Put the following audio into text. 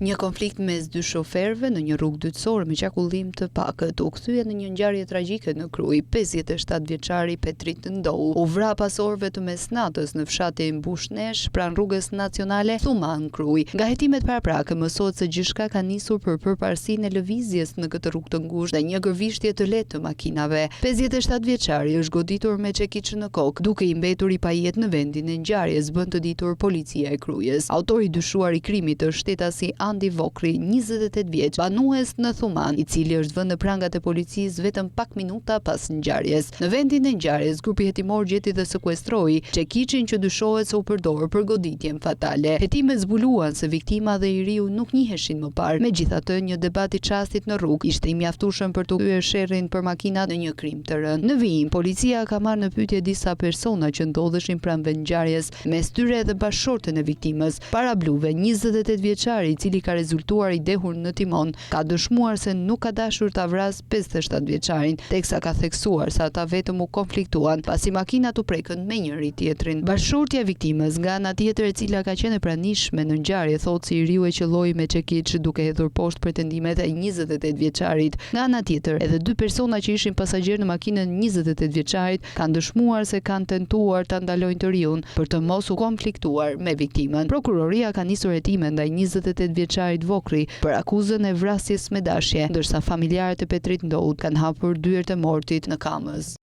Një konflikt mes dy shoferëve në një rrugë dytësore me qarkullim të pakët u kthye në një ngjarje tragjike në Krujë. 57 vjeçari Petrit Ndou u vra pas orëve të mesnatës në fshatin Bushnesh pranë rrugës nacionale Thuman Krujë. Nga hetimet paraprake mësohet se gjithçka ka nisur për përparësinë e lëvizjes në këtë rrugë të ngushtë dhe një gërvishtje të lehtë të makinave. 57 vjeçari është goditur me çekiç në kokë, duke i mbetur i pajet në vendin e ngjarjes, bën të ditur policia e Krujës. Autori dyshuar i krimit është shtetasi Andi Vokri, 28 vjeç, banues në Thuman, i cili është vënë në prangat e policisë vetëm pak minuta pas ngjarjes. Në vendin e ngjarjes, grupi hetimor gjeti dhe sekuestroi çekiçin që dyshohet se u përdor për goditjen fatale. Hetimet zbuluan se viktima dhe i riu nuk njiheshin më parë. Megjithatë, një debat i çastit në rrugë ishte i mjaftueshëm për të kthyer sherrin për makinat në një krim të rënd. Në vijim, policia ka marrë në pyetje disa persona që ndodheshin pranë vendit ngjarjes, mes tyre edhe bashkëshorten e viktimës. Para bluve, 28 vjeçari, i cili ka rezultuar i dehur në timon, ka dëshmuar se nuk ka dashur ta vras 57 vjeçarin, teksa ka theksuar se ata vetëm u konfliktuan pasi makinat u prekën me njëri tjetrin. Bashkëshortja e viktimës, nga ana tjetër e cila ka qenë e pranishme në ngjarje, thotë se i riu e qelloi me çekiç duke hedhur poshtë pretendimet e 28 vjeçarit. Nga ana tjetër, edhe dy persona që ishin pasagjerë në makinën 28 vjeçarit kanë dëshmuar se kanë tentuar ta ndalojnë të riun për të mos u konfliktuar me viktimën. Prokuroria ka nisur hetime ndaj 28 vjeçarit Vokri për akuzën e vrasjes me dashje, ndërsa familjarët e Petrit Ndout kanë hapur dyert e mortit në Kamës.